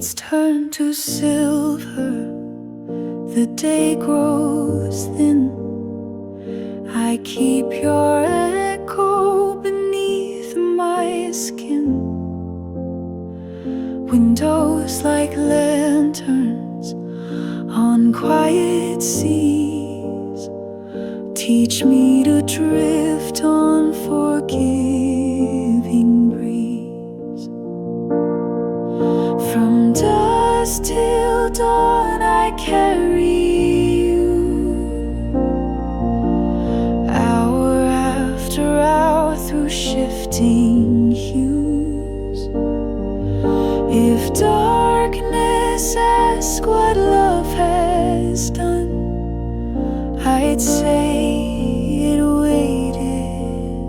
Lights turn to silver, the day grows thin. I keep your echo beneath my skin. Windows like lanterns on quiet seas teach me to drift on forgiving breeze. From dusk till dawn I carry you, hour after hour through shifting hues. If darkness asks what love has done, I'd say it waited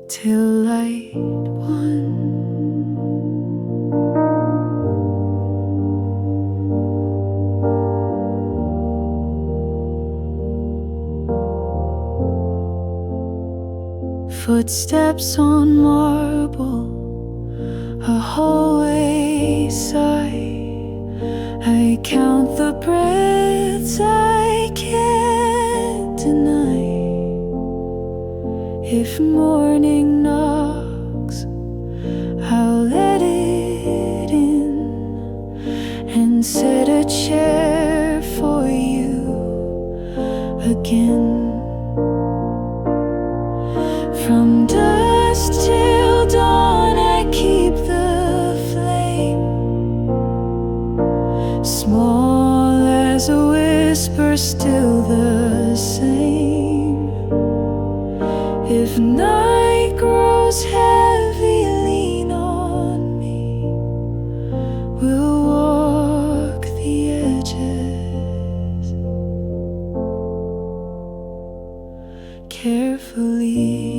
till light won. Footsteps on marble, a hallway sigh. I count the breaths I can't deny. If morning knocks, I'll let it in and set a chair for you again. From dusk till dawn I keep the flame, small as a whisper, still the same. If night grows heavy, lean on me. We'll walk the edges carefully.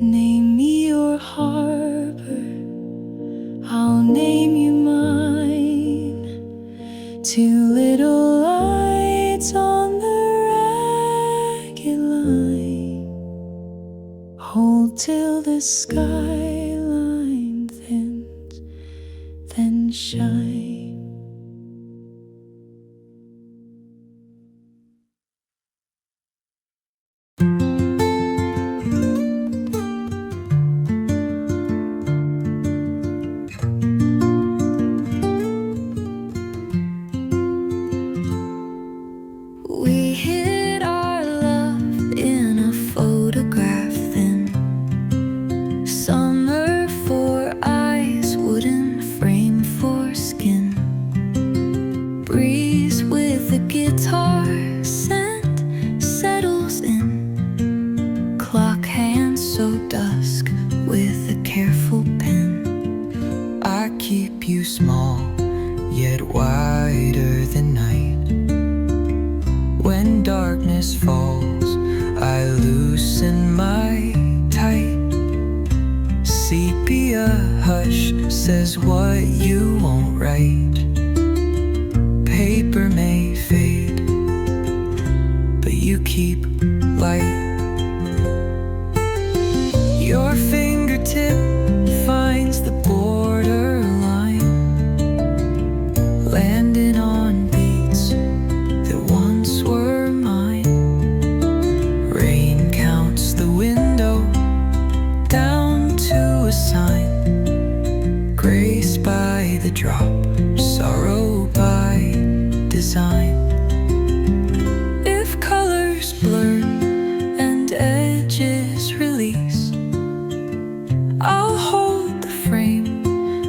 Name me your harbor, I'll name you mine. Two little lights on the ragged line. Hold till the skyline thins, then shine. We hid our love in a photograph then. Summer for eyes, wooden frame for skin. Breeze with a guitar, scent settles in. Clock hands so dusk with a careful pen. I keep you small, yet wider than night. When darkness falls, I loosen my tight. Sepia hush says what you won't write. Paper may fade, but you keep light. Your fingertip finds the borderline, landing on beats that once were mine. Rain counts the window down to a sign. Grace by the drop, sorrow by design. If colors blur and edges release, I'll hold the frame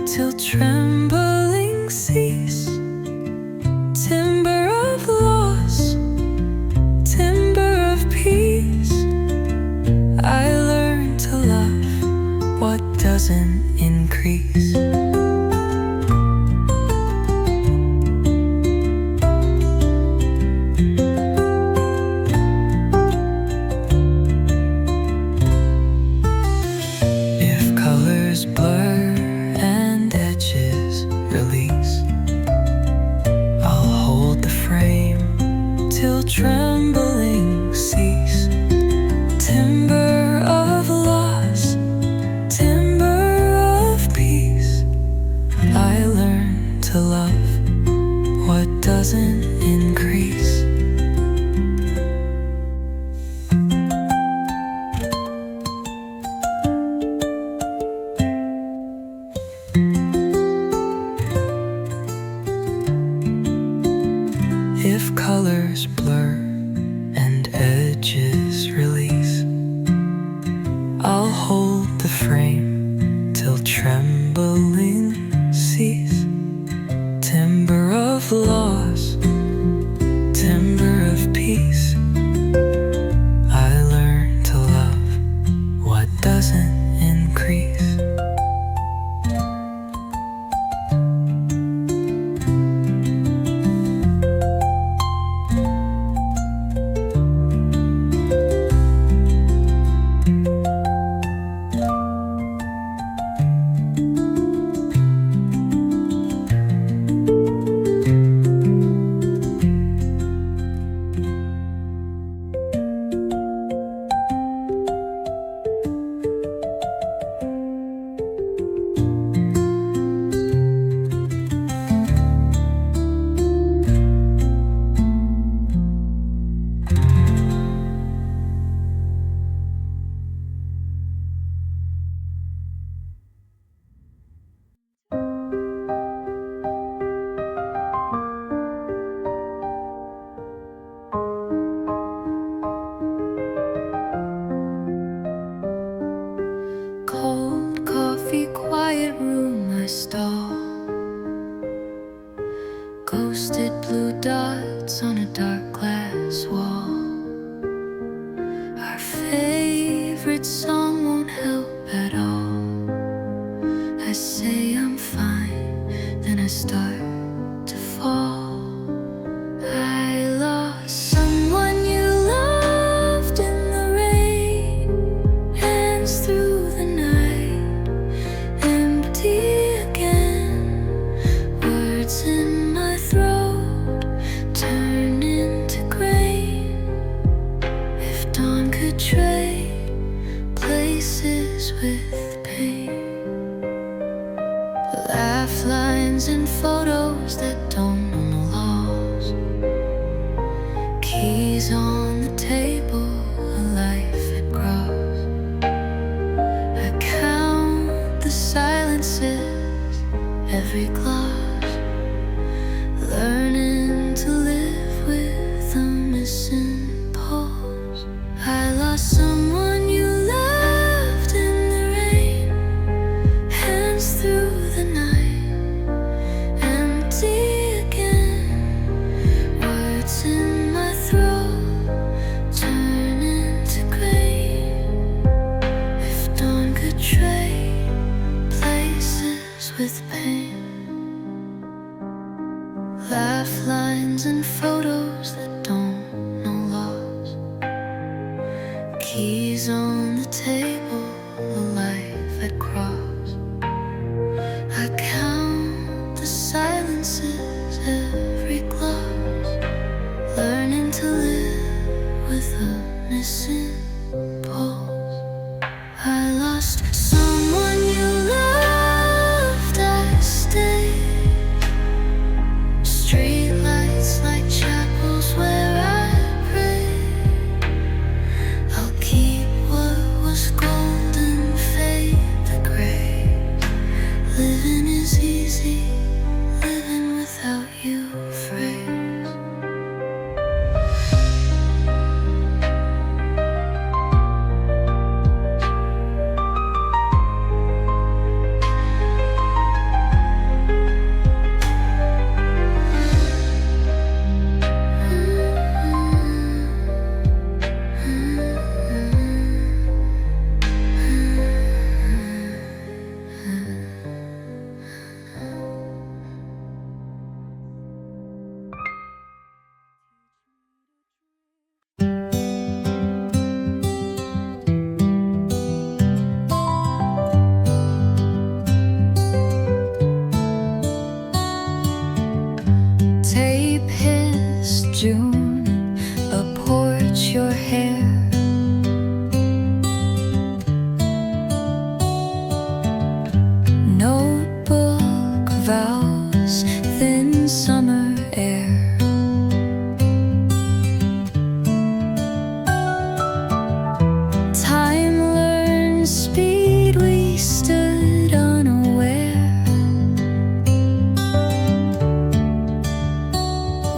till trembling cease. Timber of loss, timber of peace. I learned to love what doesn't increase. till trembling cease. Timber of loss, timber of peace. I learned to love what doesn't increase. If colors blur and edges release, I'll hold the frame till trembling cease. Timber of loss, timber of peace. I learn to love what doesn't increase. Cold coffee, quiet room, my stall. Ghosted blue dots on a dark glass wall. Our favorite song won't help at all. I say I'm fine, then I start to fall. I lost someone you loved in the rain, hands through the night, empty again. Words in my throat turn into grain. If dawn could trade places with pain. Laugh lines and photos that don't know no laws. Keys on the table, a life it grows. I count the silences, every gloss. Learning to live with a missing pulse. I lost someone you loved in the rain, hands through the night, empty again. Words in my throat turn into grain. If dawn could trade places with pain. Laugh lines and photos that don't know loss. Keys on the table, a life at cross. I count the silences, every gloss. Learning to live with a missing pulse. I lost someone you loved, I stayed. Streetlights like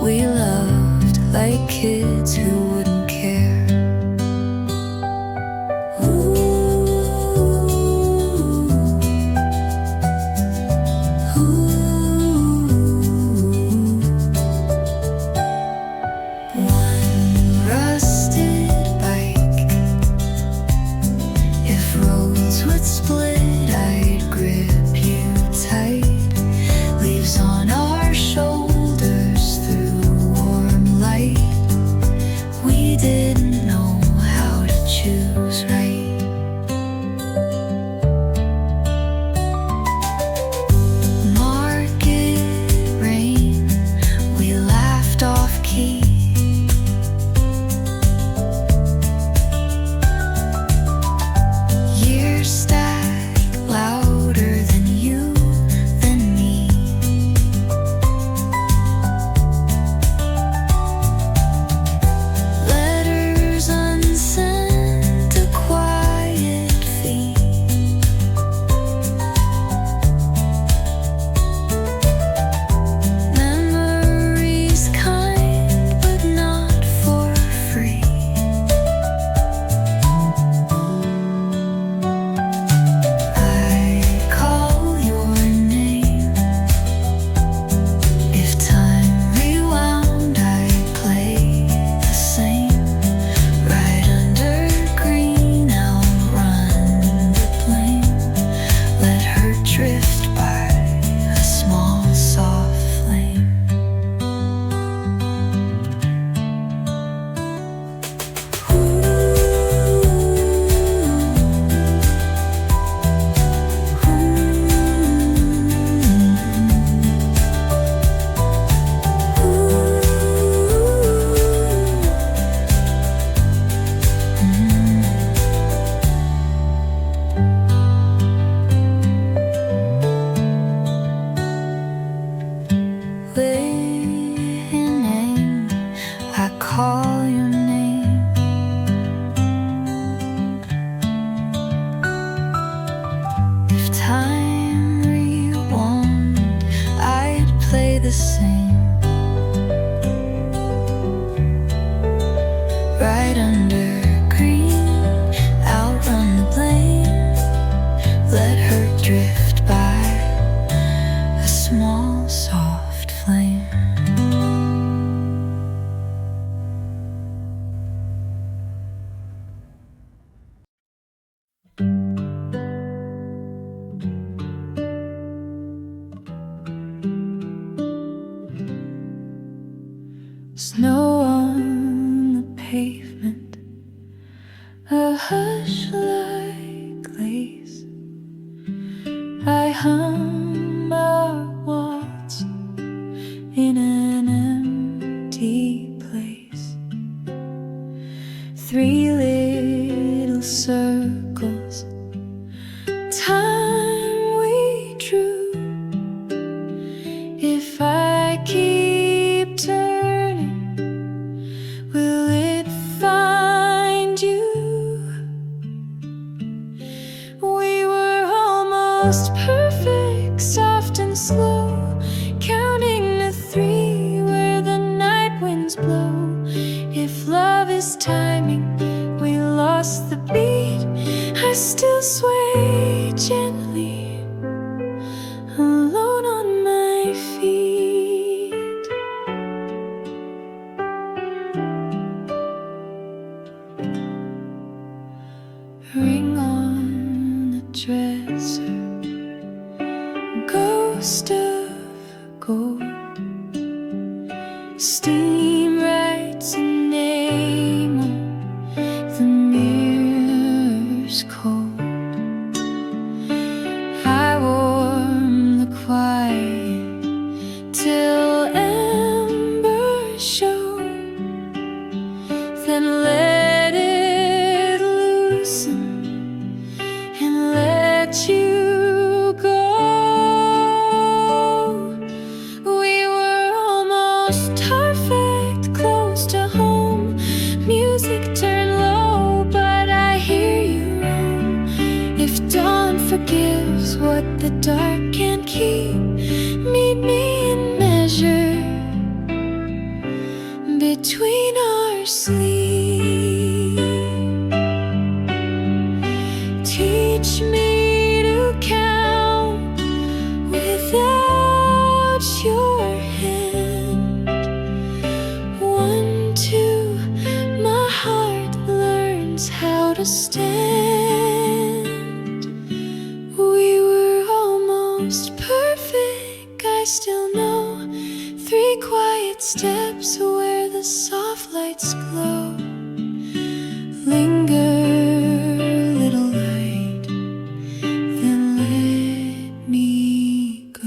We loved like kids who wouldn't care. One rusted bike. If roads would split, I'd grip you tight. Leaves on our shoulders through warm light. We didn't know how to choose right. Market rain, we laughed off key. Years stack louder than you, than me. Letters unsent, a quiet fee. Memories kind, but not for free. I call your name. If time rewound, I'd play the same. Right under green, outrun the blame. Let her drift by, a small soft flame. Listening, I call your name. If time rewound, I'd play the same. Right under green, outrun the blame. Let her drift by, a small soft flame. Snow on the pavement, a hush like lace. I hum our waltz in an empty place. 3 little circles, time we drew. If I keep turning, will it find you? We were almost perfect, soft and slow, counting to 3 where the night winds blow. If love is timing, we lost the beat. I still sway gently, alone on my feet. Ring on the dresser, ghost of gold. Steam writes a name on the mirror's cold. I warm the quiet till embers show, then let it loosen and let you go. We were almost perfect, close to home, between our sleep. Teach me to count without your hand. 1, 2, my heart learns how to stand. We were almost perfect, I still know 3 quiet steps where the soft lights glow. Linger, little light, then let me go.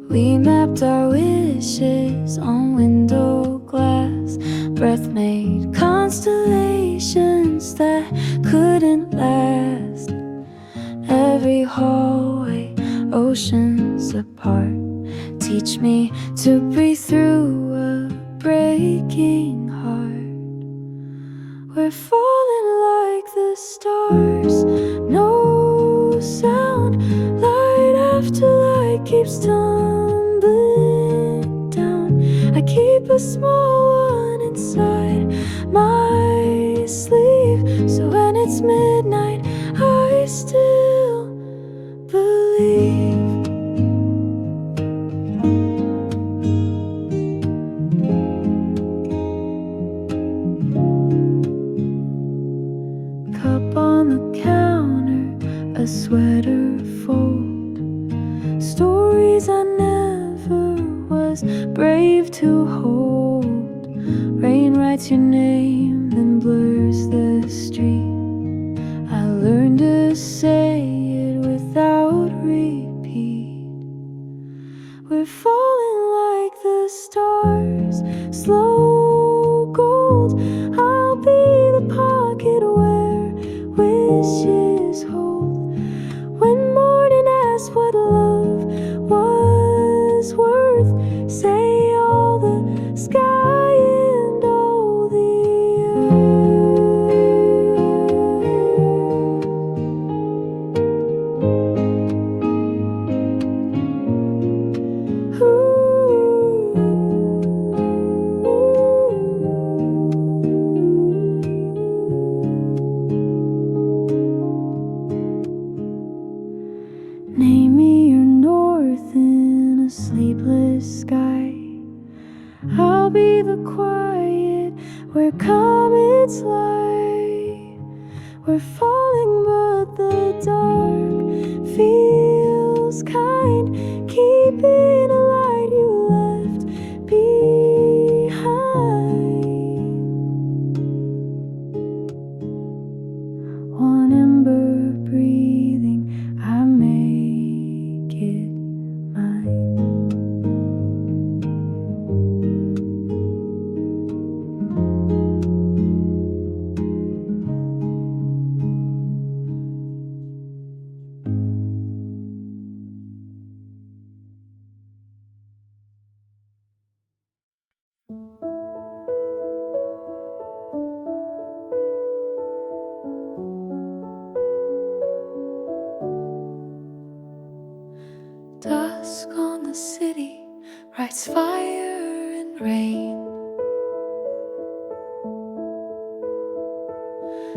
We mapped our wishes on window glass. Breath made constellations that couldn't last. Every hallway, oceans apart. Teach me to breathe through a breaking heart. We're falling like the stars. No sound, light after light keeps tumbling down. I keep a small one inside my sleeve, so when it's midnight I still believe. Cup on the counter, a sweater fold. Stories I never was brave to hold. Rain writes your name, then blurs the street. I learned to say it without repeat. We're falling like the stars, slow gold. I'll be the pocket where wishes hold. When morning asks what love was worth, say all the sky and all the earth. Ooh. Name me your north in a sleepless sky. I'll be the quiet where comets lie. We're falling but the dark feels kind. Keeping a light you left behind. One ember breathing, I make it mine. Dusk on the city writes fire and rain.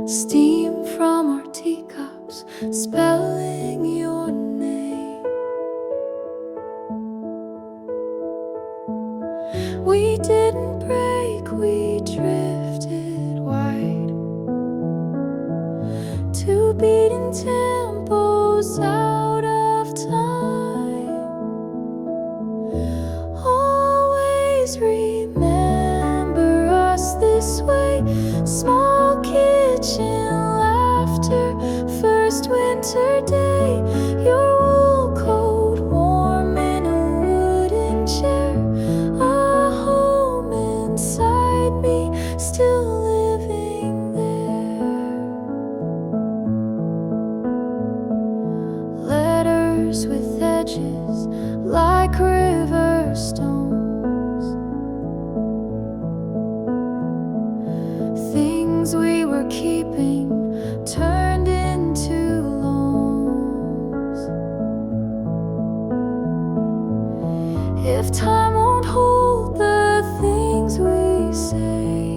Steam from our teacups spelling your name. We didn't break, we drifted wide. 2 beating tempos out of time. Always remember us this way. Small kitchen laughter, first winter day. Your wool coat warm branches like river stones. Things we were keeping turned into loans. If time won't hold the things we say,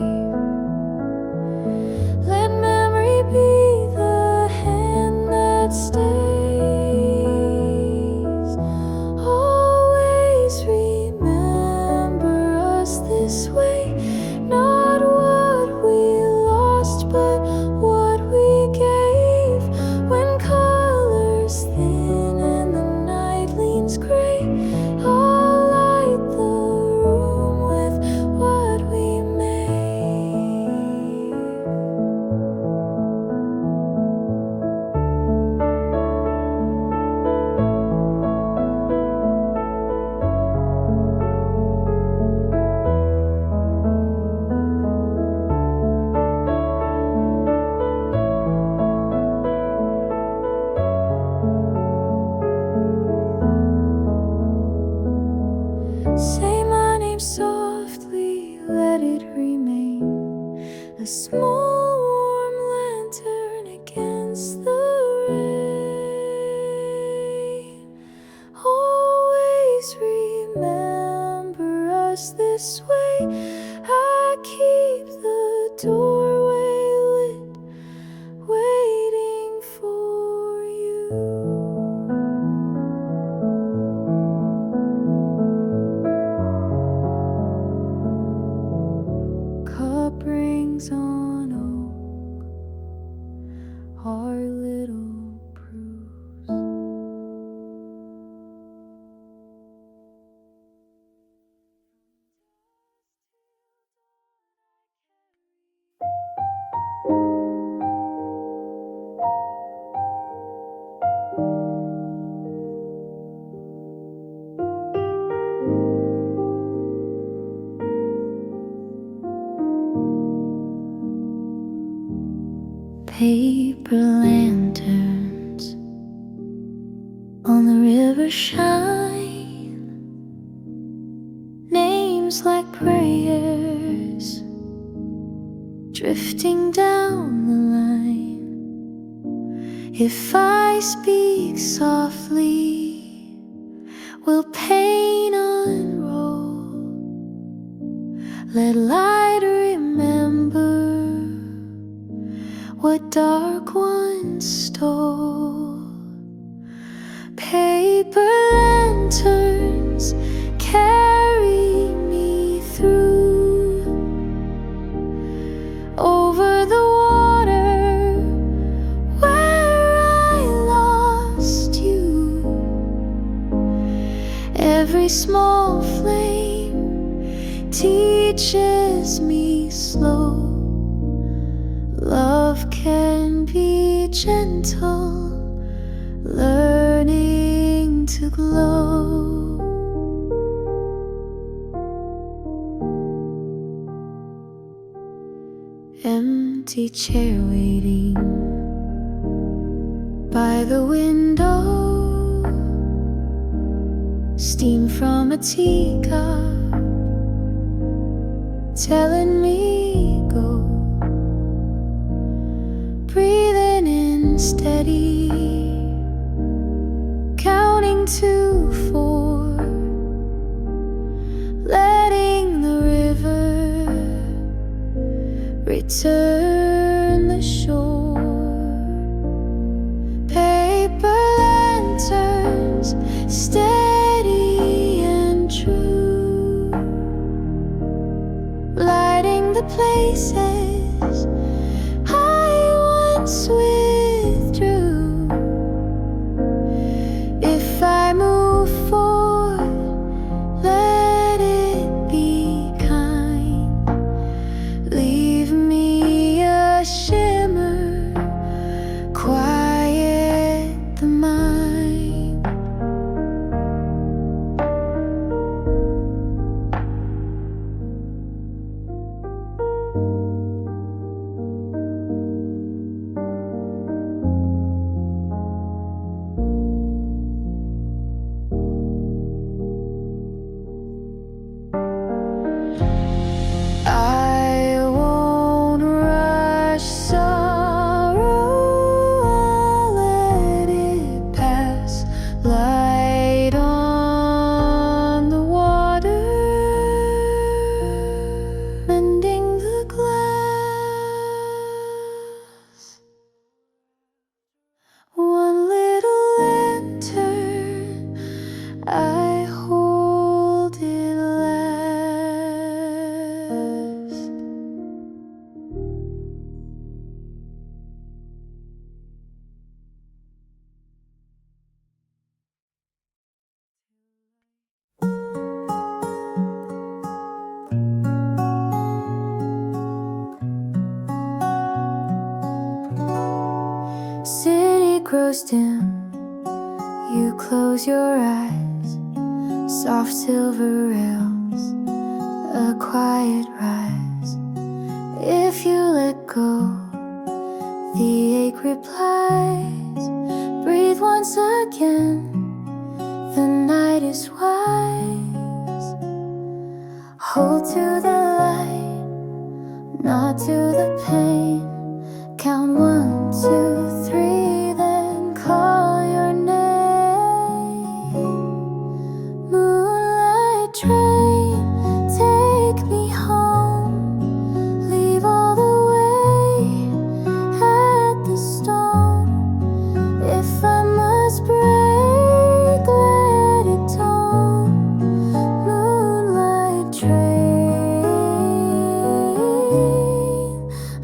let memory be the hand that stays. Always remember us this way, not what we lost, but what we gave. When colors thin and the night leans gray, I'll light the room with what we made. Say my name softly, let it remain a small warm lantern against the rain. Always remember us this way. I keep the doorway lit, waiting for you. Cup rings on oak, our little bruise. Paper lanterns on the river shine, names like prayers drifting down the line. If I speak softly, will pain unroll? Let light remember what dark ones stole. Paper lanterns carry me through, over the water where I lost you. Every small flame teaches me slow. Love can be gentle, learning to glow. Empty chair waiting by the window, steam from a teacup telling me go. Breathing in steady, counting to 4, letting the river return the shore. Paper lanterns, steady and true, lighting the places I once withdrew. If I move I hold it last. City grows dim, you close your eyes, soft silver rails, a quiet rise. If you let go, the ache replies. Breathe once again, the night is wise. Hold to the light, not to the pain. Count 1, 2, 3, then call your name. Moonlight train, take me home. Leave all the way at the stone. If I must break, let it dawn. Moonlight train,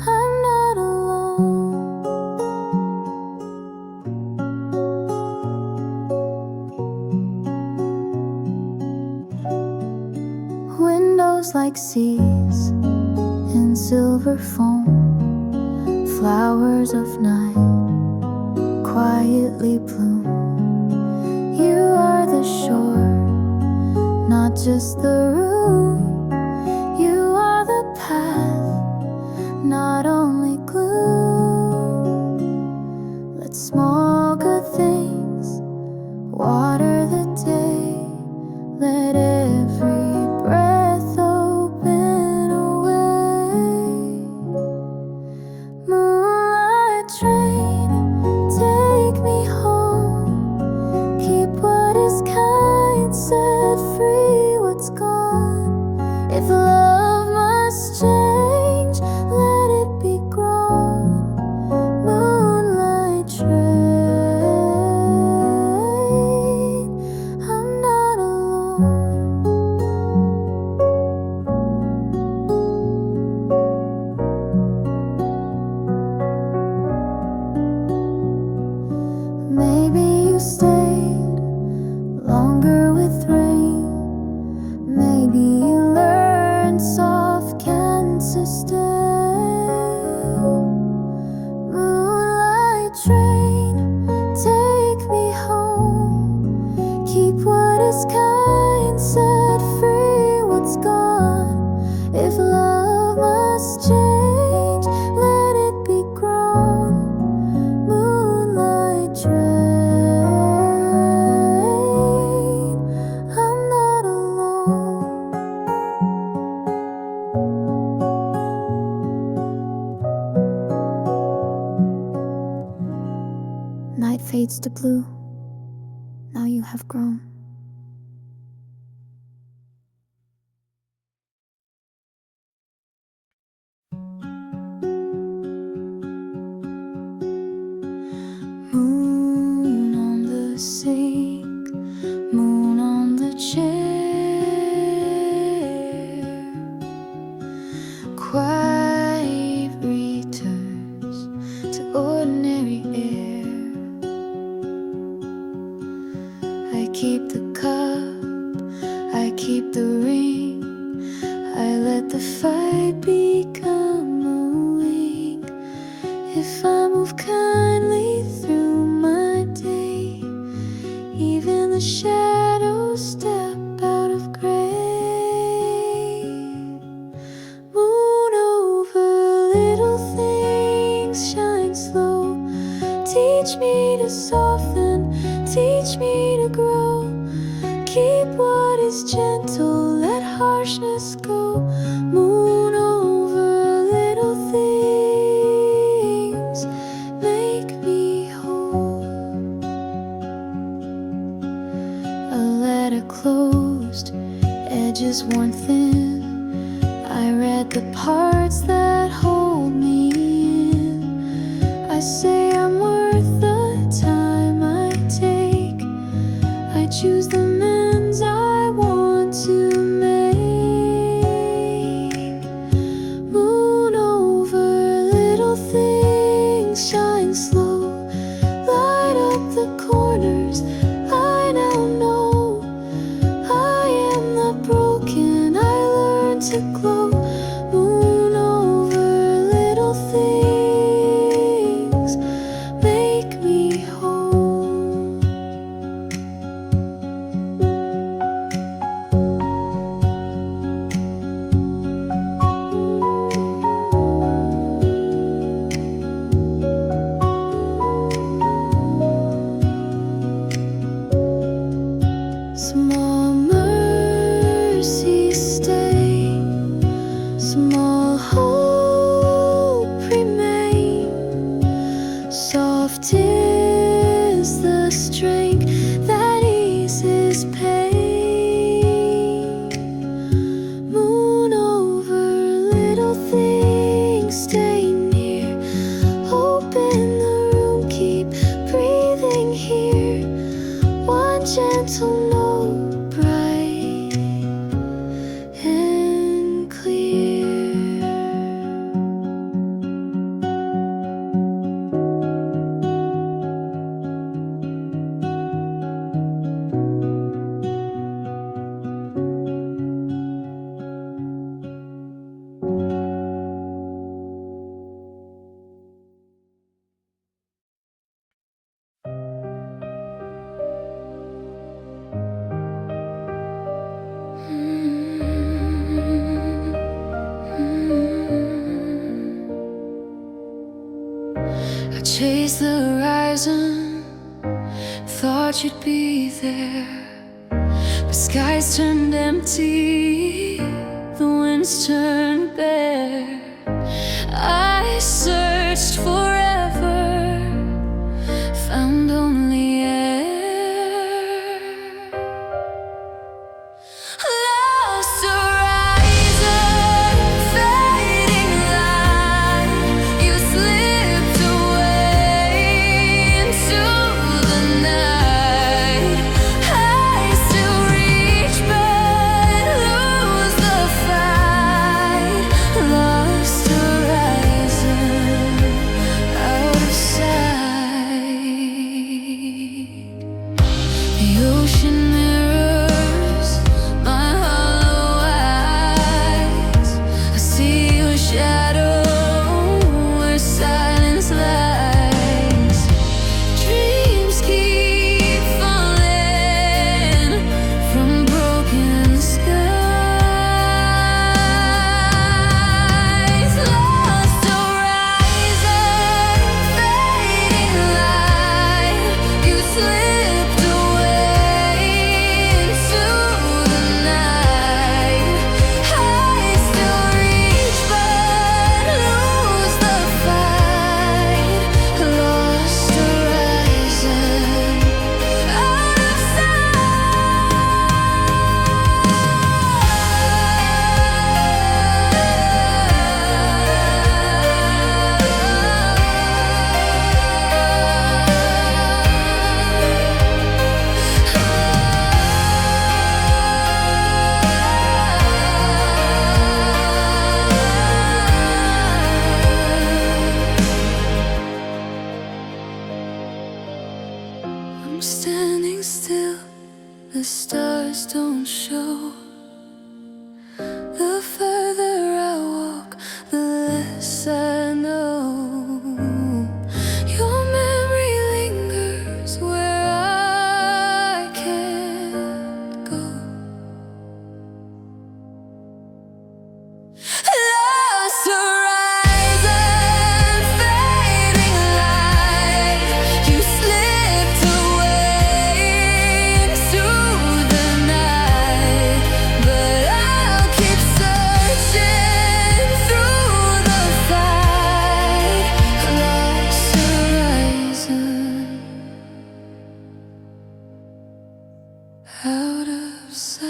I'm not alone. Windows like seas in silver foam, flowers of night quietly bloom. You are the shore, not just the room. You are the path, not only gloom. Let small good things water the day. Let every breath open a way. Moonlight train, take me home. Keep what is kind, set free what's gone. If love must change, let it be grown. Moonlight train, I'm not alone. Maybe you stayed longer with rain. Maybe you learned soft can sustain. Moonlight train, take me home. Keep what is kind, set free what's gone. If love must change, let it be grown. Moonlight train, I'm not alone. Night fades to blue, now you have grown. Moon on the sink, moon on the chair. Quiet returns to ordinary air. I keep the cup, I keep the ring. I let the fight become a wing. If I move kindly through my day, even the shadows step out of gray. Moon over little things, shine slow. Teach me to soften, teach me to grow. Keep what is gentle, let harshness go. Moon over little things, make me whole. A letter closed, edges worn thin. I read the parts that hold me in. I say I'm worth the time I take. I choose choose the amends I want to make. Moon over, little things shine slow. Light up the corners, I now know. I am the broken, I learn to glow. Moon over, little things make me whole. Small mercies stay, small hope remain. Soft is the strength that eases pain. Moon over, little things stay near. Open the room, keep breathing here. One gentle note, bright and clear. I chased the horizon, thought you'd be there, but skies turned empty, the winds turned bare. I searched forever, found only air. Lost horizon, fading light, you slipped away into the night. I still reach but lose the fight. Lost horizon, out of sight. The ocean mirrors my hollow eyes. I see your shadow where silence lies. Dreams keep falling from broken skies. Lost horizon, fading light, you slipped away into the night. I still reach but lose the fight. Lost horizon, out of I'm standing still, the stars don't show. The further I walk, the less I know. Your memory lingers where I can't go. Lost horizon, fading light, you slipped away into the night. But I'll keep searching through the fight. Lost horizon, out of sight.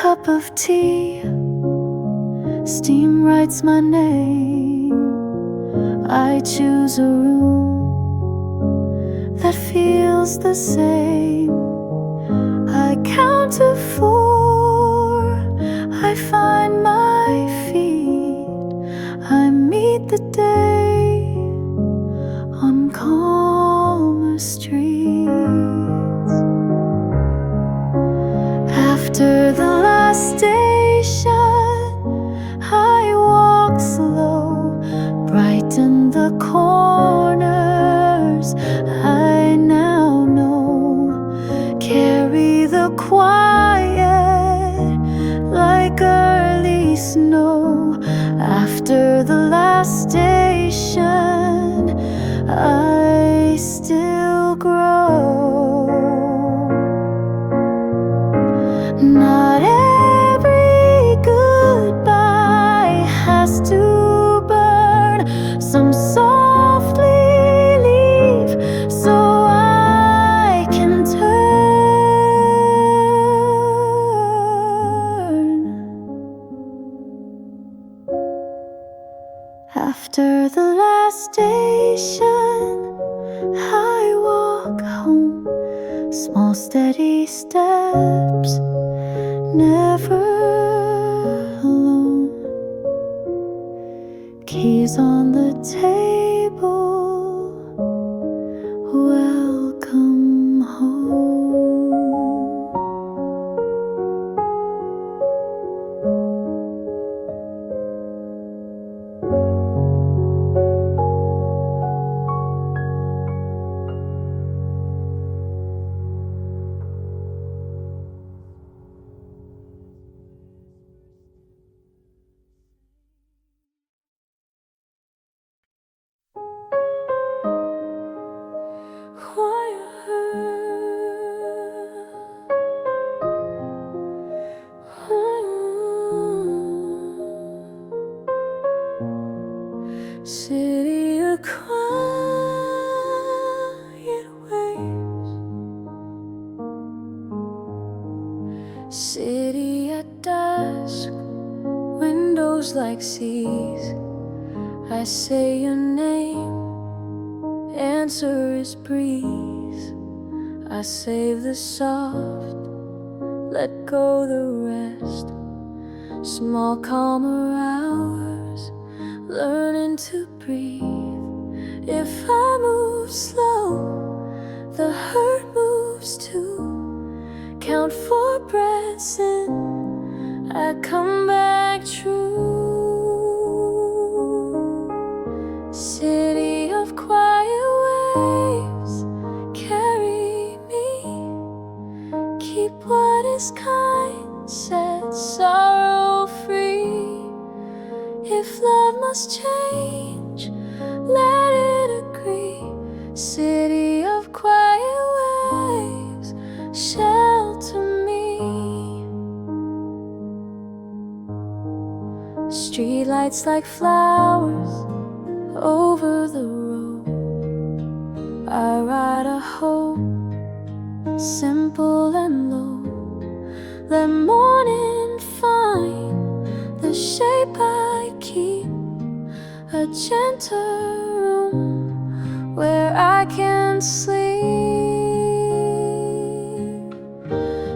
cup of tea, steam writes my name. I choose a room that feels the same. I count to 4, I find my feet, I meet the day on calmer streets. After the last station, I walk slow, brighten the corners I now know, carry the quiet like early snow. After the last station, I still grow. Not every goodbye has to burn. Some softly leave so I can turn. After the last station, I walk home, small steady steps, never alone. Keys on the table, welcome home. City of quiet waves, city at dusk, windows like seas. I say your name, answer is breeze. I save the soft, let go the rest. Small calmer hours, learning to breathe. If I move slow, the hurt moves too. Count 4 breaths in, I come back true. City of quiet waves, carry me. Keep what is kind, set sorrow free. If love must change, let it agree. City of quiet waves, shelter me. Streetlights like flowers over the road. I ride a hope, simple and low. Let morning find the shape I keep, a gentle room where I can sleep.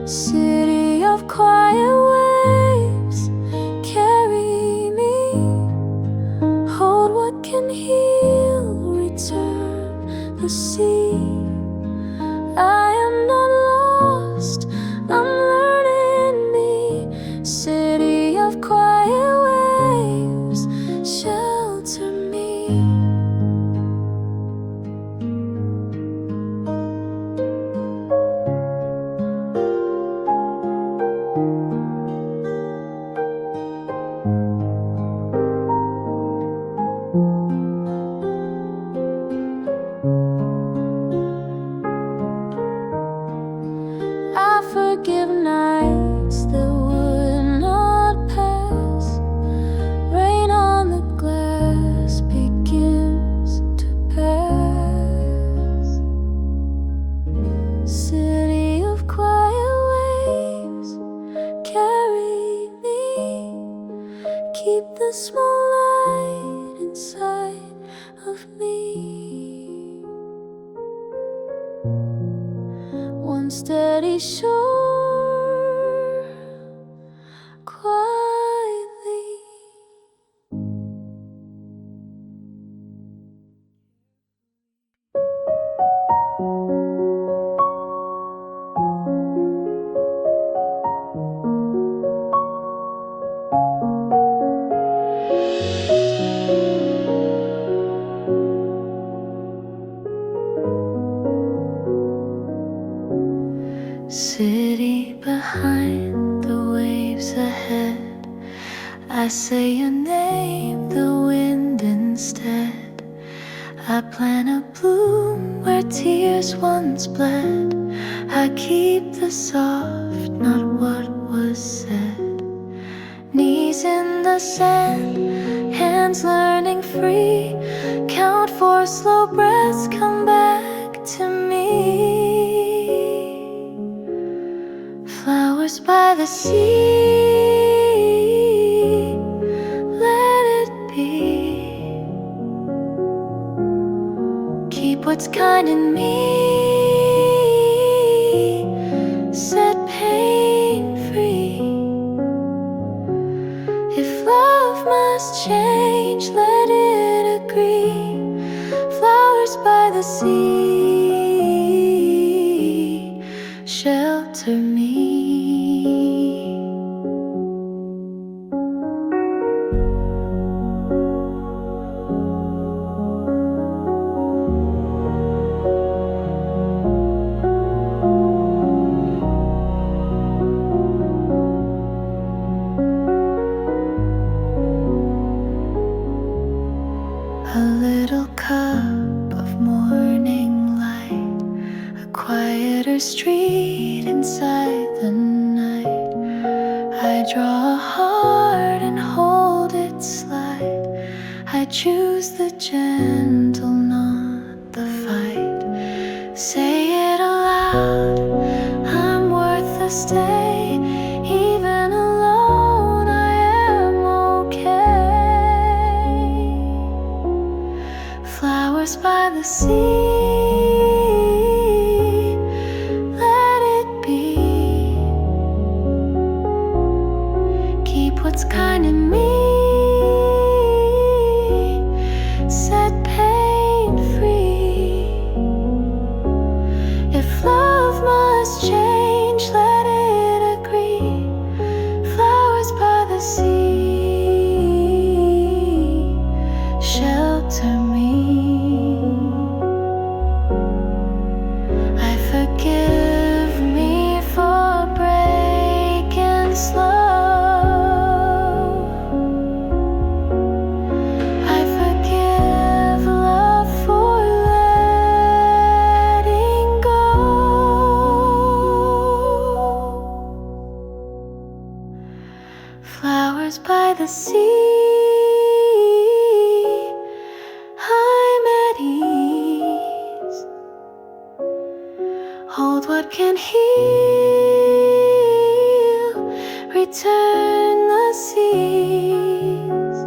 City of quiet waves, carry me. Hold what can heal, return the sea. I am not lost, I'm learning me. City of quiet waves, shelter me. small light inside of me. One steady shore, quietly. City behind, the waves ahead. I say your name, the wind instead. I plant a bloom where tears once bled. I keep the soft, not what was said. Knees in the sand, hands learning free. Count 4 slow breaths, come back to me. Flowers by the sea, let it be. Keep what's kind in me, set pain free. If love must change, let it agree. Flowers by the sea, shelter me. A little cup of morning light, a quieter street inside the night. I draw a heart and hold it slide. I choose the gentle, not the fight. Say it aloud, I'm worth the stay. Even alone I am okay. Flowers by the sea, let it be. Keep what's kind in me, set pain free. If love must change, let it agree. Flowers by the sea, shelter me. I forgive me for breaking slow. I forgive love for letting go. Flowers by the sea, I'm at ease. Hold what can heal, return the seas.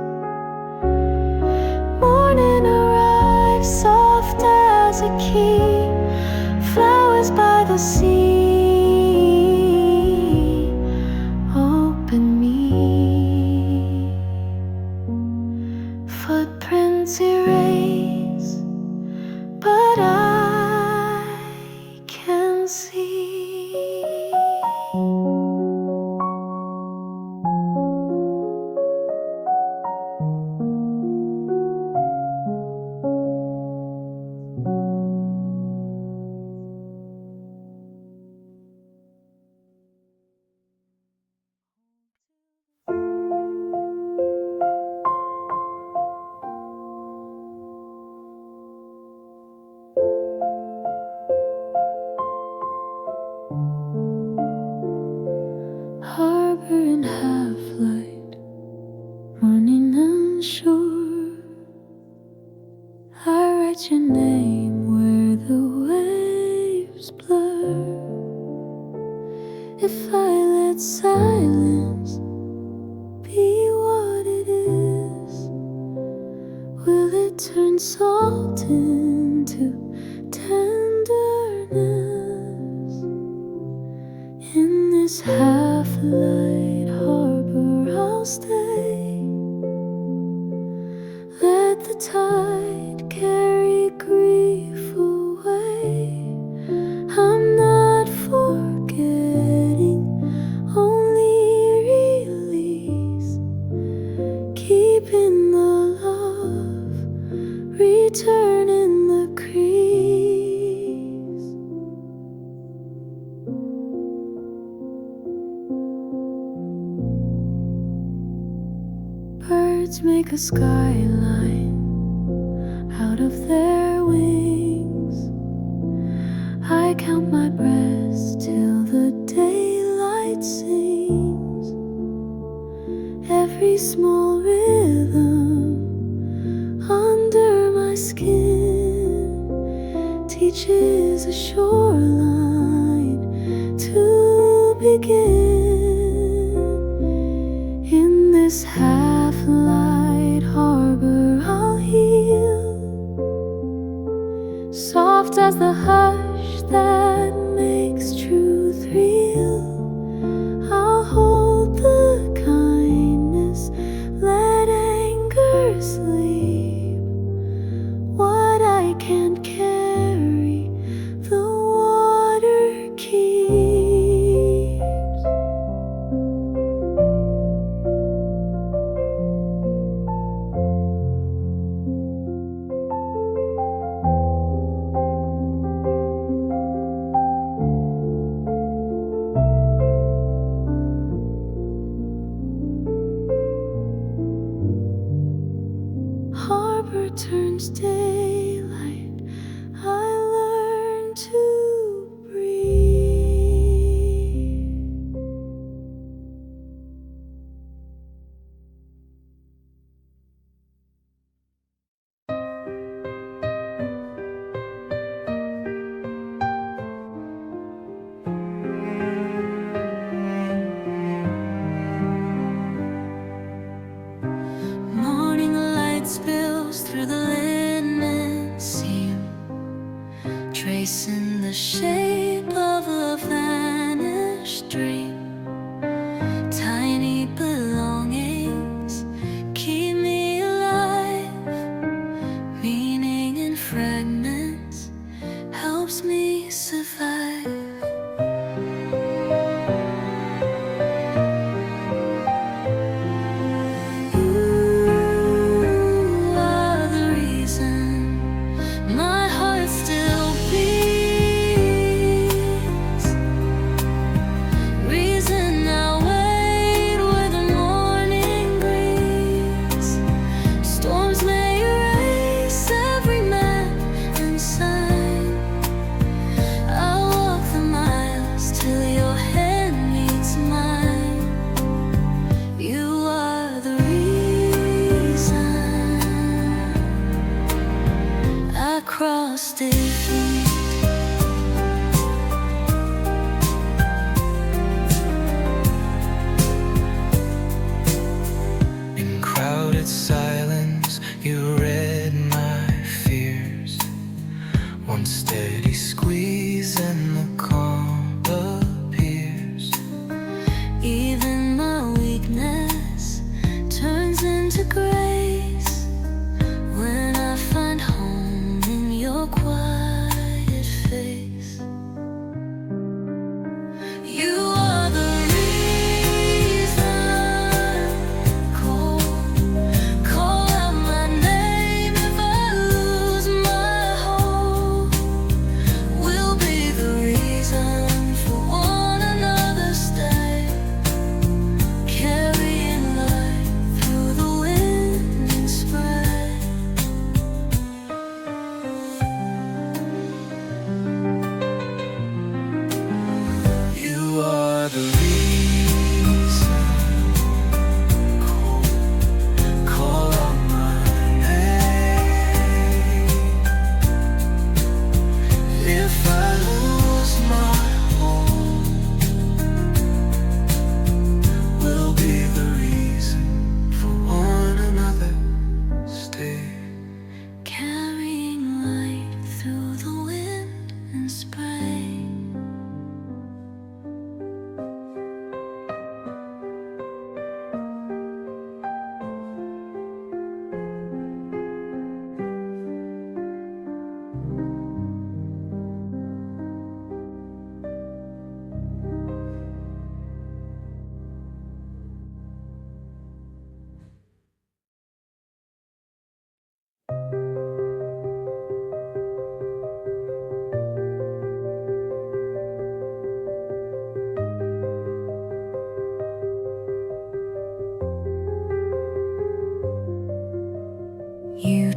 Morning arrives soft as a key. Flowers by the sea, open me. Footprints erase, but I can see. Harbor in half light, morning unsure. I write your name where the waves blur. If I let silence be what it is, In this half-light harbor I'll stay. Let the tide carry grief away. I'm not forgetting, only release. Keeping the love, returning the crease. Birds make a skyline out of their wings. I count my breaths till the daylight sings. Every small rhythm under my skin teaches a shoreline to begin. In this half-light harbor I'll heal, soft as the hush that makes truth real. I'll hold the kindness, let anger sleep. What I can't carry, the water keeps. Harbor turns daylight, I learn to breathe. Morning light spills through the linen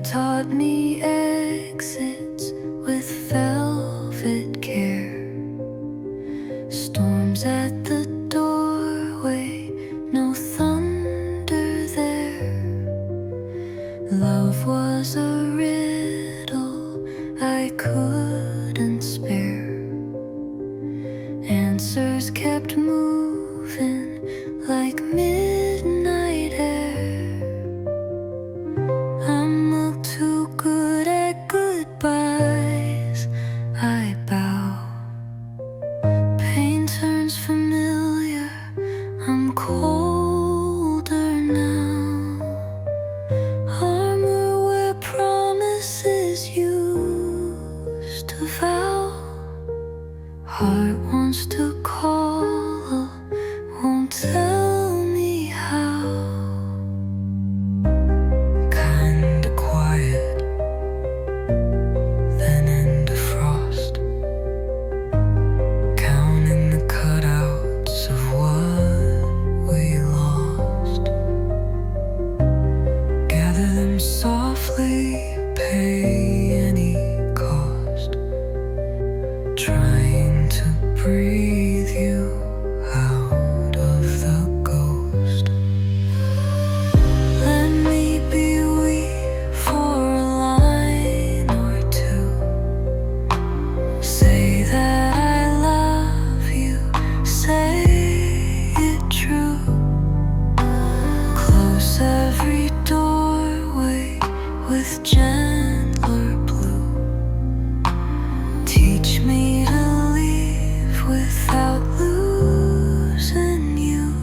taught me exits with velvet care. Storms at the doorway, no thunder there. Love was a riddle I couldn't spare. Answers kept moving like midnight air. I'm too good at goodbyes, I bow. Pain turns familiar, I'm colder now. Armor where promises used to vow. Heart wants to call, won't tell me how. Kinda quiet, then into frost. Counting the cutouts of what we lost. Gather them softly, pay any cost. Trying to breathe you out of the ghost. Let me be weak for a line or two. Say that I love you, say it true. Close every doorway with gentler blue. Teach me to leave without losing you.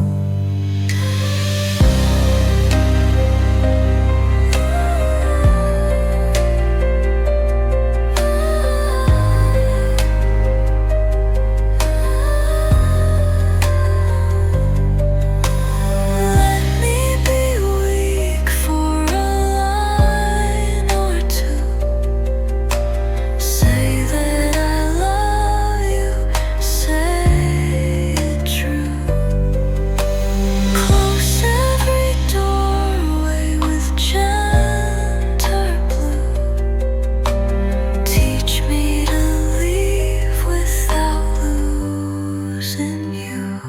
Let me be weak for a line or two. Say that I love you, say it true. Close every doorway with gentler blue. Teach me to leave without losing you.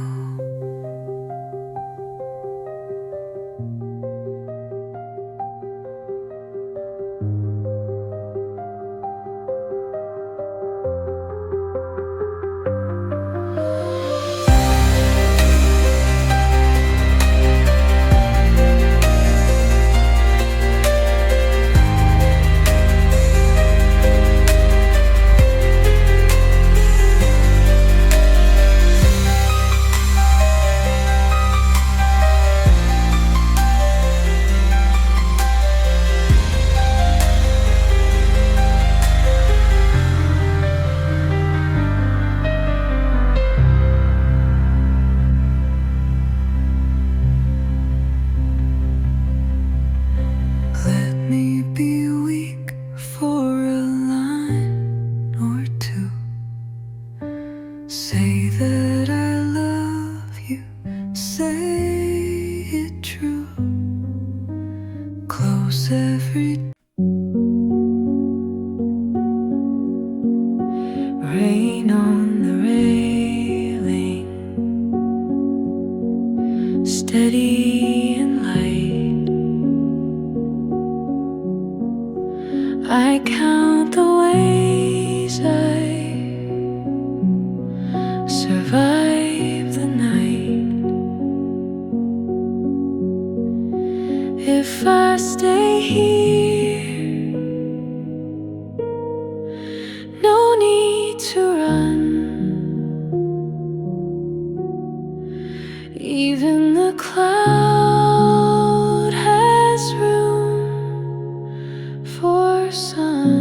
Let me be weak for a line or two. Say that I love you, say it true. Close every rain on the railing, steady and light. I count the ways I survive the night. If I stay here, no need to run. Even the cloud has room for sun.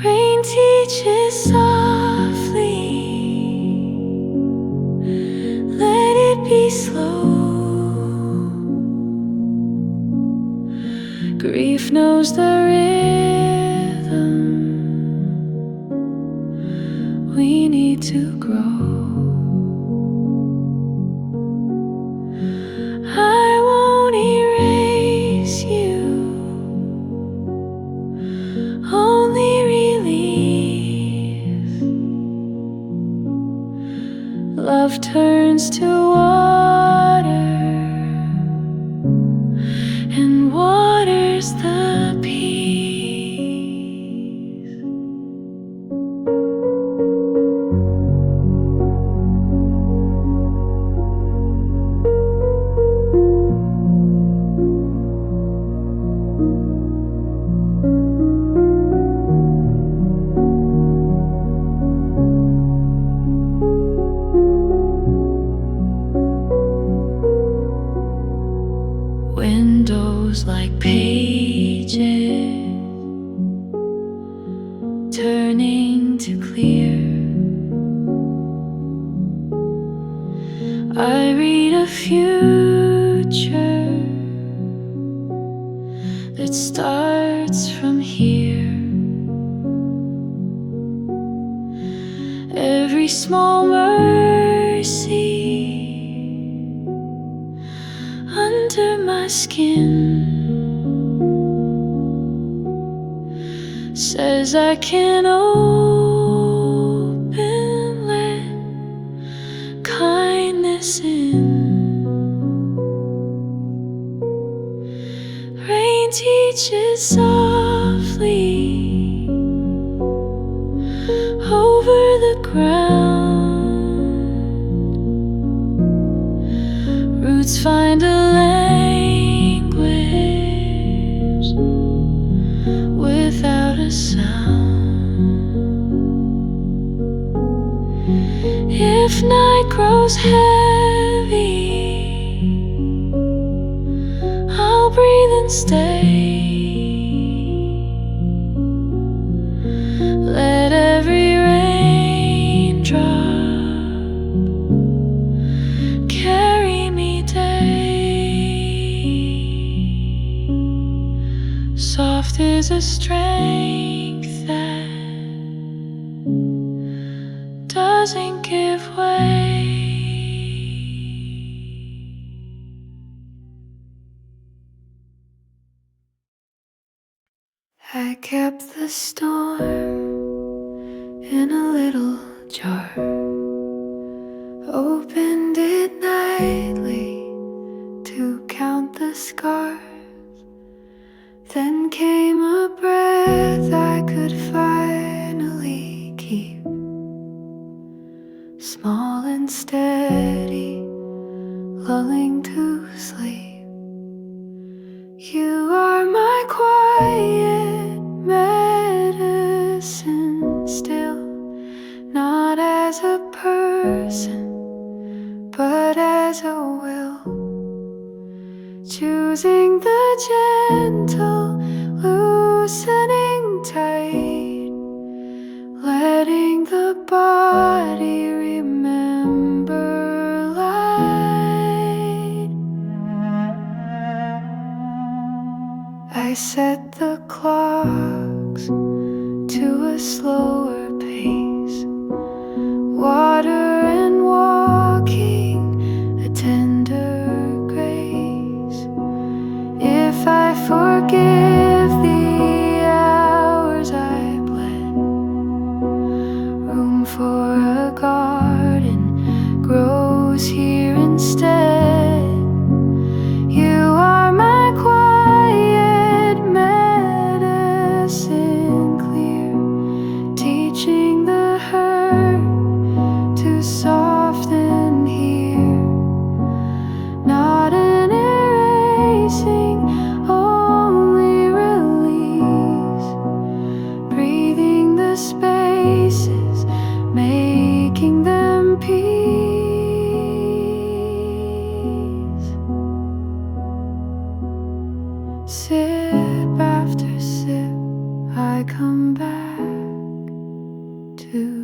Rain teaches softly, let it be slow. Grief knows the rhythm, we need to grow. I won't erase Love turns to water and waters the peace. Windows like pages turning to clear. I read a future that starts from here. Every small mercy under my skin says I can open, let kindness in. Rain teaches softly over the ground. Roots find a language without a sound. If night grows heavy, I'll breathe and stay. Let every raindrop carry me day. Soft is a strength that doesn't give way. I kept the storm in a little jar, opened it nightly to count the scars. Then came a breath I could finally keep, small and steady, lulling to sleep. You are my quiet medicine still, not as a person, but as a will, choosing the gentle, loosening tight, letting the body remember light. I set the clocks to a slower pace, water and walking, a tender grace. If I forgive the hours I bled, room for a garden grows here instead. You are my quiet medicine clear, teaching the hurt to soften here, not an erasing, only release, breathing the spaces, making them peace. Sip after sip, I come back to